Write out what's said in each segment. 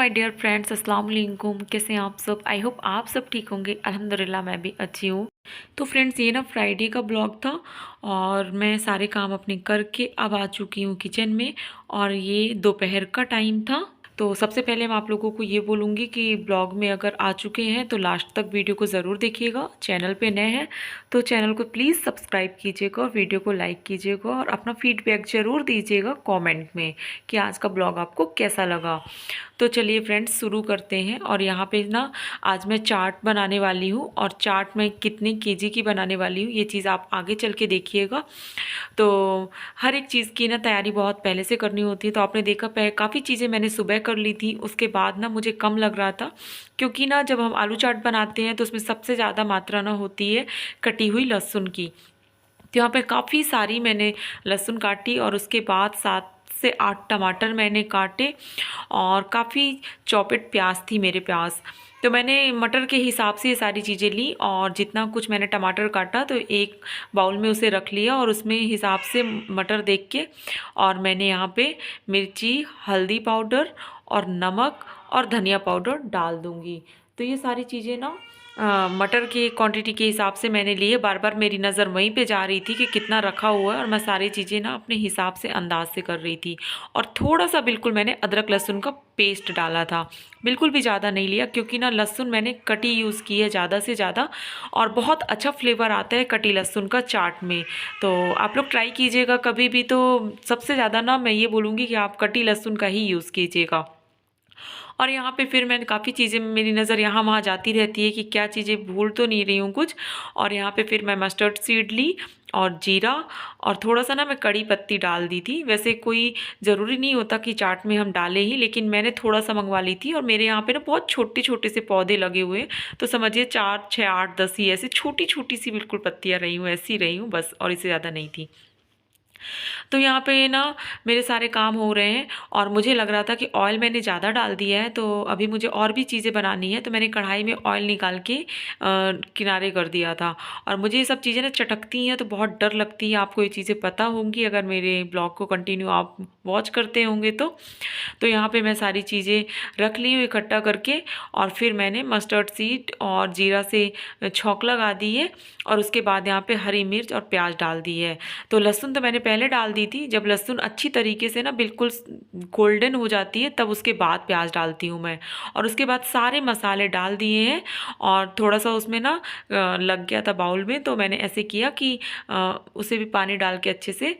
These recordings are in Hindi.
माय डियर फ्रेंड्स, अस्सलाम वालेकुम। कैसे हैं आप सब? आई होप आप सब ठीक होंगे। अल्हम्दुलिल्लाह मैं भी अच्छी हूँ। तो फ्रेंड्स, ये ना फ्राइडे का ब्लॉग था और मैं सारे काम अपने करके अब आ चुकी हूँ किचन में। और ये दोपहर का टाइम था। तो सबसे पहले मैं आप लोगों को ये बोलूँगी कि ब्लॉग में अगर आ चुके हैं तो लास्ट तक वीडियो को ज़रूर देखिएगा। चैनल पे नए हैं तो चैनल को प्लीज़ सब्सक्राइब कीजिएगा और वीडियो को लाइक कीजिएगा और अपना फीडबैक ज़रूर दीजिएगा कमेंट में कि आज का ब्लॉग आपको कैसा लगा। तो चलिए फ्रेंड्स, शुरू करते हैं। और यहाँ पे ना आज मैं चाट बनाने वाली हूँ और चाट मैं कितने केजी की बनाने वाली हूँ ये चीज़ आप आगे चल के देखिएगा। तो हर एक चीज़ की ना तैयारी बहुत पहले से करनी होती है। तो आपने देखा काफ़ी चीज़ें मैंने सुबह कर ली थी, उसके बाद ना मुझे कम लग रहा था क्योंकि ना जब हम आलू चाट बनाते हैं तो उसमें सबसे ज़्यादा मात्रा ना होती है कटी हुई लहसुन की। तो यहाँ पे काफ़ी सारी मैंने लहसुन काटी और उसके बाद 7 से 8 टमाटर मैंने काटे और काफ़ी चॉपेड प्याज थी मेरे पास। तो मैंने मटर के हिसाब से ये सारी चीज़ें ली और जितना कुछ मैंने टमाटर काटा तो एक बाउल में उसे रख लिया और उसमें हिसाब से मटर देख के और मैंने यहाँ पे मिर्ची, हल्दी पाउडर और नमक और धनिया पाउडर डाल दूँगी। तो ये सारी चीज़ें ना मटर की क्वांटिटी के हिसाब से मैंने लिए। बार बार मेरी नज़र वहीं पे जा रही थी कि कितना रखा हुआ है और मैं सारी चीज़ें ना अपने हिसाब से अंदाज से कर रही थी। और थोड़ा सा बिल्कुल मैंने अदरक लहसुन का पेस्ट डाला था, बिल्कुल भी ज़्यादा नहीं लिया क्योंकि ना लहसुन मैंने कटी यूज़ की है ज़्यादा से ज़्यादा और बहुत अच्छा फ्लेवर आता है कटी लहसुन का चाट में। तो आप लोग ट्राई कीजिएगा कभी भी। तो सबसे ज़्यादा ना मैं ये बोलूँगी कि आप कटी लहसुन का ही यूज़ कीजिएगा। और यहाँ पे फिर मैंने काफ़ी चीज़ें, मेरी नज़र यहाँ वहाँ जाती रहती है कि क्या चीज़ें भूल तो नहीं रही हूँ कुछ। और यहाँ पे फिर मैं मस्टर्ड सीड ली और जीरा और थोड़ा सा ना मैं कड़ी पत्ती डाल दी थी। वैसे कोई ज़रूरी नहीं होता कि चाट में हम डालें ही, लेकिन मैंने थोड़ा सा मंगवा ली थी। और मेरे यहाँ पे ना बहुत छोटे छोटे से पौधे लगे हुए हैं, तो समझिए 4, 6, 8, 10 ही ऐसे छोटी छोटी सी बिल्कुल पत्तियाँ रही हूँ, ऐसी रही हूँ बस, और इससे ज़्यादा नहीं थी। तो यहाँ पे ना मेरे सारे काम हो रहे हैं और मुझे लग रहा था कि ऑयल मैंने ज़्यादा डाल दिया है, तो अभी मुझे और भी चीज़ें बनानी है। तो मैंने कढ़ाई में ऑयल निकाल के किनारे कर दिया था। और मुझे ये सब चीज़ें ना चटकती हैं तो बहुत डर लगती है। आपको ये चीज़ें पता होंगी अगर मेरे ब्लॉग को कंटिन्यू आप वॉच करते होंगे तो यहाँ पे मैं सारी चीज़ें रख ली हूँ इकट्ठा करके। और फिर मैंने मस्टर्ड सीड और जीरा से छौंक लगा दी है और उसके बाद यहाँ पे हरी मिर्च और प्याज डाल दी है। तो लहसुन तो मैंने पहले डाल दी थी। जब लहसुन अच्छी तरीके से ना बिल्कुल गोल्डन हो जाती है तब उसके बाद प्याज डालती हूँ मैं। और उसके बाद सारे मसाले डाल दिए हैं और थोड़ा सा उसमें ना लग गया था बाउल में, तो मैंने ऐसे किया कि उसे भी पानी डाल के अच्छे से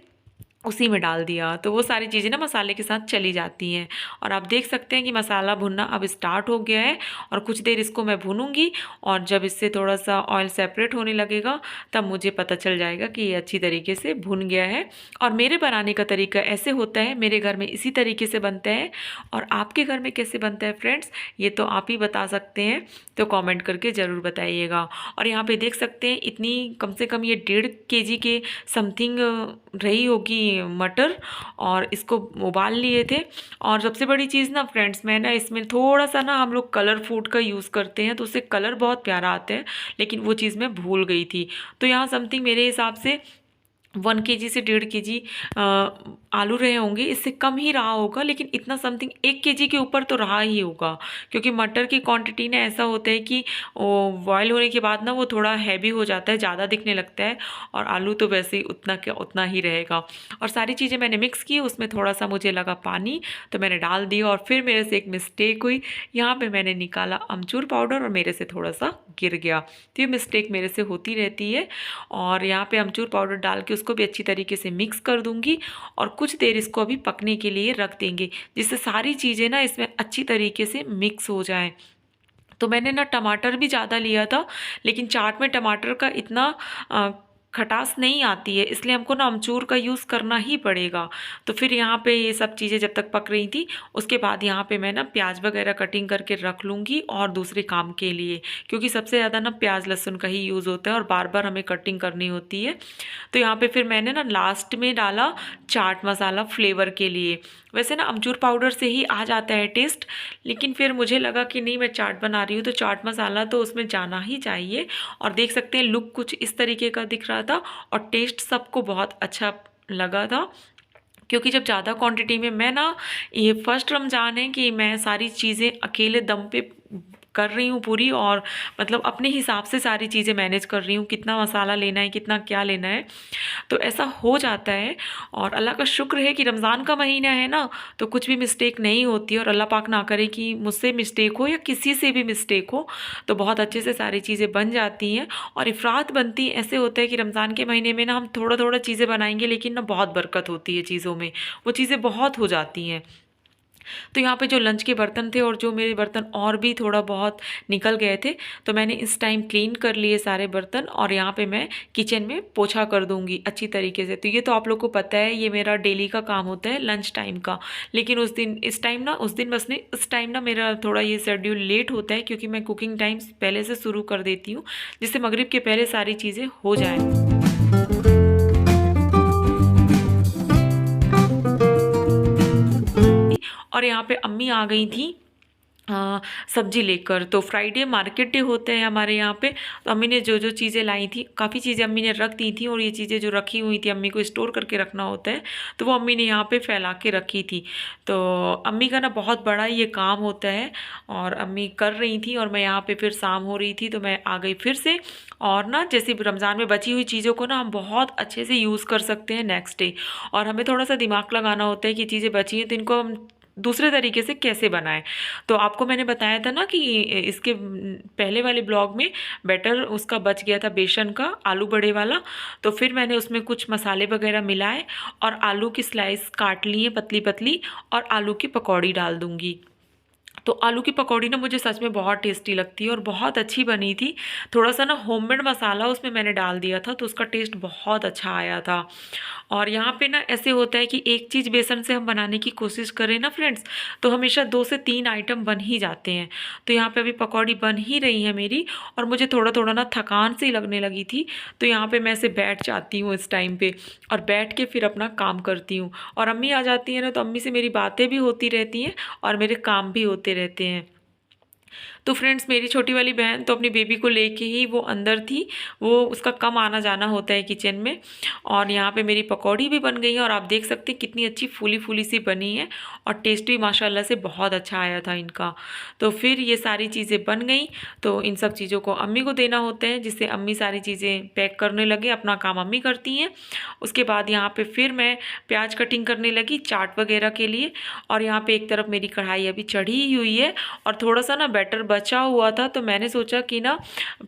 उसी में डाल दिया। तो वो सारी चीज़ें ना मसाले के साथ चली जाती हैं। और आप देख सकते हैं कि मसाला भुनना अब स्टार्ट हो गया है और कुछ देर इसको मैं भूनूंगी। और जब इससे थोड़ा सा ऑयल सेपरेट होने लगेगा तब मुझे पता चल जाएगा कि ये अच्छी तरीके से भुन गया है। और मेरे बनाने का तरीका ऐसे होता है, मेरे घर में इसी तरीके से बनता है। और आपके घर में कैसे बनता है फ्रेंड्स, ये तो आप ही बता सकते हैं, तो कमेंट करके ज़रूर बताइएगा। और यहाँ पे देख सकते हैं इतनी कम से कम ये 1.5 kg के समथिंग रही होगी मटर, और इसको उबाल लिए थे। और सबसे बड़ी चीज़ ना फ्रेंड्स, मैं ना इसमें थोड़ा सा ना, हम लोग कलर फूड का यूज़ करते हैं तो उससे कलर बहुत प्यारा आता है, लेकिन वो चीज़ मैं भूल गई थी। तो यहाँ समथिंग मेरे हिसाब से 1 kg से 1.5 kg आलू रहे होंगे, इससे कम ही रहा होगा, लेकिन इतना समथिंग 1 kg के ऊपर तो रहा ही होगा। क्योंकि मटर की क्वांटिटी ना ऐसा होता है कि बॉयल होने के बाद ना वो थोड़ा हैवी हो जाता है, ज़्यादा दिखने लगता है। और आलू तो वैसे ही उतना क्या उतना ही रहेगा। और सारी चीज़ें मैंने मिक्स की, उसमें थोड़ा सा मुझे लगा पानी तो मैंने डाल दिया। और फिर मेरे से एक मिस्टेक हुई, यहाँ पे मैंने निकाला अमचूर पाउडर और मेरे से थोड़ा सा गिर गया। तो ये मिस्टेक मेरे से होती रहती है। और यहाँ पे अमचूर पाउडर डाल के उसको भी अच्छी तरीके से मिक्स कर दूंगी और कुछ देर इसको अभी पकने के लिए रख देंगे, जिससे सारी चीज़ें ना इसमें अच्छी तरीके से मिक्स हो जाएं। तो मैंने ना टमाटर भी ज़्यादा लिया था, लेकिन चाट में टमाटर का इतना खटास नहीं आती है, इसलिए हमको ना अमचूर का यूज़ करना ही पड़ेगा। तो फिर यहाँ पे ये सब चीज़ें जब तक पक रही थी, उसके बाद यहाँ पे मैं ना प्याज वगैरह कटिंग करके रख लूँगी और दूसरे काम के लिए, क्योंकि सबसे ज़्यादा ना प्याज लहसुन का ही यूज़ होता है और बार बार हमें कटिंग करनी होती है। तो यहाँ पे फिर मैंने ना लास्ट में डाला चाट मसाला फ्लेवर के लिए। वैसे ना अमचूर पाउडर से ही आ जाता है टेस्ट, लेकिन फिर मुझे लगा कि नहीं, मैं चाट बना रही हूँ तो चाट मसाला तो उसमें जाना ही चाहिए। और देख सकते हैं लुक कुछ इस तरीके का दिख रहा था और टेस्ट सबको बहुत अच्छा लगा था। क्योंकि जब ज़्यादा क्वांटिटी में मैं ना, ये फर्स्ट रमज़ान है कि मैं सारी चीज़ें अकेले दम पे कर रही हूँ पूरी, और मतलब अपने हिसाब से सारी चीज़ें मैनेज कर रही हूँ, कितना मसाला लेना है, कितना क्या लेना है, तो ऐसा हो जाता है। और अल्लाह का शुक्र है कि रमज़ान का महीना है ना, तो कुछ भी मिस्टेक नहीं होती है, और अल्लाह पाक ना करे कि मुझसे मिस्टेक हो या किसी से भी मिस्टेक हो, तो बहुत अच्छे से सारी चीज़ें बन जाती हैं। और इफ़रात बनती ऐसे होता है कि रमज़ान के महीने में ना हम थोड़ा थोड़ा चीज़ें बनाएंगे, लेकिन ना बहुत बरकत होती है चीज़ों में, वो चीज़ें बहुत हो जाती हैं। तो यहाँ पे जो लंच के बर्तन थे और जो मेरे बर्तन और भी थोड़ा बहुत निकल गए थे, तो मैंने इस टाइम क्लीन कर लिए सारे बर्तन, और यहाँ पे मैं किचन में पोछा कर दूँगी अच्छी तरीके से। तो ये तो आप लोग को पता है, ये मेरा डेली का काम होता है लंच टाइम का। लेकिन उस दिन इस टाइम ना उस दिन बस नहीं उस टाइम ना मेरा थोड़ा ये शेड्यूल लेट होता है, क्योंकि मैं कुकिंग टाइम पहले से शुरू कर देती हूँ, जिससे मगरिब के पहले सारी चीज़ें हो जाएँ। और यहाँ पे अम्मी आ गई थी सब्जी लेकर। तो फ्राइडे मार्केट डे होते हैं हमारे यहाँ पे। तो अम्मी ने जो जो चीज़ें लाई थी, काफ़ी चीज़ें अम्मी ने रख दी थी, और ये चीज़ें जो रखी हुई थी अम्मी को स्टोर करके रखना होता है, तो वो अम्मी ने यहाँ पे फैला के रखी थी। तो अम्मी का ना बहुत बड़ा ये काम होता है, और अम्मी कर रही थी, और मैं यहाँ पे फिर शाम हो रही थी तो मैं आ गई फिर से। और ना जैसे रमज़ान में बची हुई चीज़ों को ना हम बहुत अच्छे से यूज़ कर सकते हैं नेक्स्ट डे, और हमें थोड़ा सा दिमाग लगाना होता है कि चीज़ें बची हैं तो इनको हम दूसरे तरीके से कैसे बनाएं। तो आपको मैंने बताया था ना कि इसके पहले वाले ब्लॉग में बैटर उसका बच गया था, बेसन का आलू बड़े वाला। तो फिर मैंने उसमें कुछ मसाले वगैरह मिलाए, और आलू की स्लाइस काट ली है पतली पतली, और आलू की पकौड़ी डाल दूँगी। तो आलू की पकौड़ी ना मुझे सच में बहुत टेस्टी लगती है, और बहुत अच्छी बनी थी। थोड़ा सा ना होममेड मसाला उसमें मैंने डाल दिया था, तो उसका टेस्ट बहुत अच्छा आया था। और यहाँ पे ना ऐसे होता है कि एक चीज़ बेसन से हम बनाने की कोशिश करें ना फ्रेंड्स, तो हमेशा 2 से 3 आइटम बन ही जाते हैं। तो यहाँ पे अभी पकौड़ी बन ही रही है मेरी, और मुझे थोड़ा थोड़ा ना थकान सी लगने लगी थी, तो यहाँ पे मैं ऐसे बैठ जाती हूँ इस टाइम पे, और बैठ के फिर अपना काम करती हूँ। और अम्मी आ जाती है ना, तो अम्मी से मेरी बातें भी होती रहती हैं, और मेरे काम भी होते रहते हैं। तो फ्रेंड्स, मेरी छोटी वाली बहन तो अपनी बेबी को लेके ही वो अंदर थी, वो उसका कम आना जाना होता है किचन में। और यहाँ पे मेरी पकौड़ी भी बन गई है, और आप देख सकते हैं कितनी अच्छी फूली फूली सी बनी है, और टेस्ट भी माशाल्लाह से बहुत अच्छा आया था इनका। तो फिर ये सारी चीज़ें बन गई, तो इन सब चीज़ों को अम्मी को देना होता है, जिससे अम्मी सारी चीज़ें पैक करने लगे, अपना काम अम्मी करती हैं। उसके बाद यहाँ पे फिर मैं प्याज कटिंग करने लगी चाट वगैरह के लिए। और यहाँ पे एक तरफ मेरी कढ़ाई अभी चढ़ी ही हुई है, और थोड़ा सा ना बैटर बचा हुआ था, तो मैंने सोचा कि ना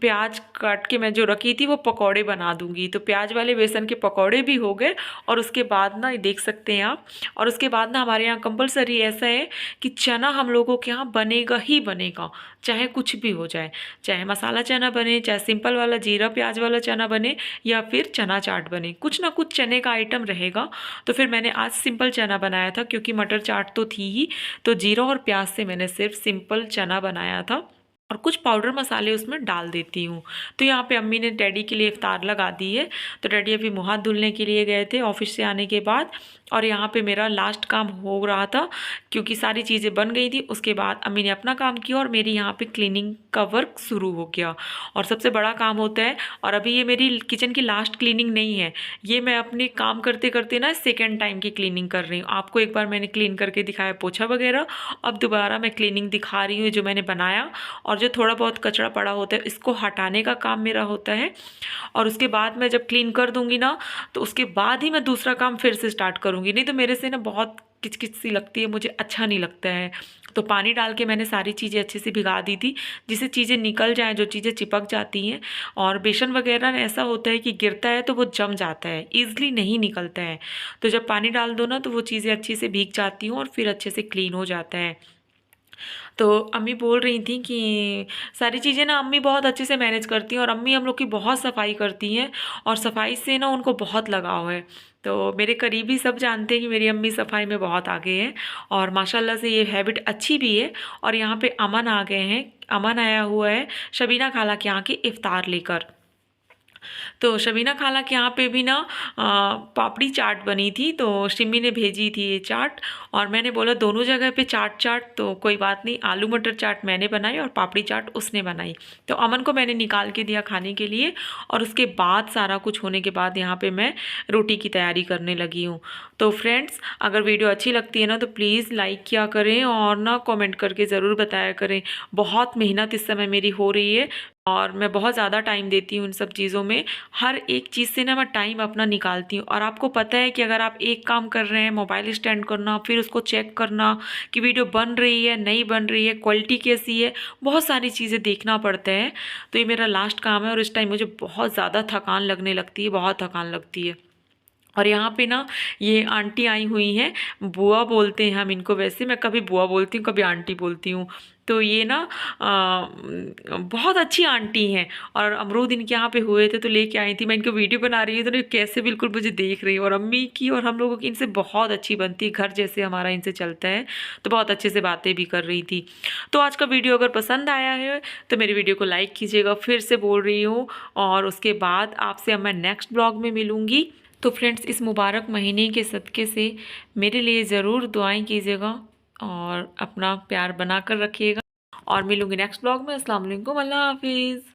प्याज काट के मैं जो रखी थी वो पकौड़े बना दूंगी। तो प्याज वाले बेसन के पकौड़े भी हो गए, और उसके बाद ना ये देख सकते हैं आप। और उसके बाद ना हमारे यहाँ कंपलसरी ऐसा है कि चना हम लोगों के यहाँ बनेगा ही बनेगा, चाहे कुछ भी हो जाए, चाहे मसाला चना बने, चाहे सिंपल वाला जीरा प्याज वाला चना बने, या फिर चना चाट बने, कुछ ना कुछ चने का आइटम रहेगा। तो फिर मैंने आज सिंपल चना बनाया था, क्योंकि मटर चाट तो थी ही, तो जीरा और प्याज से मैंने सिर्फ सिंपल चना बनाया था, और कुछ पाउडर मसाले उसमें डाल देती हूँ। तो यहाँ पे अम्मी ने डैडी के लिए इफ्तार लगा दी है। तो डैडी अभी मुँह हाथ धुलने के लिए गए थे ऑफिस से आने के बाद, और यहाँ पे मेरा लास्ट काम हो रहा था, क्योंकि सारी चीज़ें बन गई थी। उसके बाद अम्मी ने अपना काम किया, और मेरी यहाँ पे क्लीनिंग का वर्क शुरू हो गया, और सबसे बड़ा काम होता है। और अभी ये मेरी किचन की लास्ट क्लीनिंग नहीं है, ये मैं अपने काम करते करते ना सेकेंड टाइम की क्लीनिंग कर रही हूँ। आपको एक बार मैंने क्लीन करके दिखाया पोछा वगैरह, अब दोबारा मैं क्लीनिंग दिखा रही हूँ जो मैंने बनाया। और जो थोड़ा बहुत कचरा पड़ा होता है इसको हटाने का काम मेरा होता है। और उसके बाद मैं जब क्लीन कर दूंगी ना, तो उसके बाद ही मैं दूसरा काम फिर से स्टार्ट करूंगी, नहीं तो मेरे से ना बहुत किचकिच सी लगती है, मुझे अच्छा नहीं लगता है। तो पानी डाल के मैंने सारी चीज़ें अच्छे से भिगा दी थी, जिससे चीज़ें निकल जाएं, जो चीज़ें चिपक जाती हैं। और बेसन वगैरह ऐसा होता है कि गिरता है तो वो जम जाता है, ईजिली नहीं निकलता है। तो जब पानी डाल दो ना, तो वो चीज़ें अच्छे से भीग जाती हैं, और फिर अच्छे से क्लीन हो जाता है। तो अम्मी बोल रही थी कि सारी चीज़ें ना अम्मी बहुत अच्छे से मैनेज करती हैं, और अम्मी हम लोग की बहुत सफाई करती हैं, और सफाई से ना उनको बहुत लगाव है। तो मेरे करीबी सब जानते हैं कि मेरी अम्मी सफाई में बहुत आगे हैं, और माशाल्लाह से ये हैबिट अच्छी भी है। और यहाँ पे अमन आ गए हैं, अमन आया हुआ है शबीना खाला के यहाँ की इफ्तार लेकर। तो शबीना खाला के यहाँ पे भी ना पापड़ी चाट बनी थी, तो शिमी ने भेजी थी ये चाट और मैंने बोला दोनों जगह पे चाट चाट, तो कोई बात नहीं, आलू मटर चाट मैंने बनाई और पापड़ी चाट उसने बनाई। तो अमन को मैंने निकाल के दिया खाने के लिए और उसके बाद सारा कुछ होने के बाद यहाँ पे मैं रोटी की तैयारी करने लगी हूँ। तो फ्रेंड्स, अगर वीडियो अच्छी लगती है ना तो प्लीज़ लाइक किया करें और ना कमेंट करके ज़रूर बताया करें। बहुत मेहनत इस समय मेरी हो रही है और मैं बहुत ज़्यादा टाइम देती हूँ इन सब चीज़ों में। हर एक चीज़ से ना मैं टाइम अपना निकालती हूँ और आपको पता है कि अगर आप एक काम कर रहे हैं, मोबाइल स्टैंड करना, फिर उसको चेक करना कि वीडियो बन रही है नहीं बन रही है, क्वालिटी कैसी है, बहुत सारी चीज़ें देखना पड़ता है। तो ये मेरा लास्ट काम है और इस टाइम मुझे बहुत ज़्यादा थकान लगने लगती है, बहुत थकान लगती है। और यहाँ पे ना ये आंटी आई हुई हैं, बुआ बोलते हैं हम इनको, वैसे मैं कभी बुआ बोलती हूँ कभी आंटी बोलती हूँ। तो ये ना बहुत अच्छी आंटी हैं और अमरूद इनके यहाँ पे हुए थे तो लेके आई थी। मैं इनको वीडियो बना रही हूँ तो ये कैसे बिल्कुल मुझे देख रही है। और अम्मी की और हम लोगों की इनसे बहुत अच्छी बनती है, घर जैसे हमारा इनसे चलता है, तो बहुत अच्छे से बातें भी कर रही थी। तो आज का वीडियो अगर पसंद आया है तो मेरी वीडियो को लाइक कीजिएगा, फिर से बोल रही हूँ। और उसके बाद आपसे अब मैं नेक्स्ट ब्लॉग में मिलूँगी। तो फ्रेंड्स, इस मुबारक महीने के सदक़े से मेरे लिए ज़रूर दुआएं कीजिएगा और अपना प्यार बना कर रखिएगा। और मिलूँगी नेक्स्ट ब्लॉग में। अस्सलाम वालेकुम, अल्लाह हाफिज़।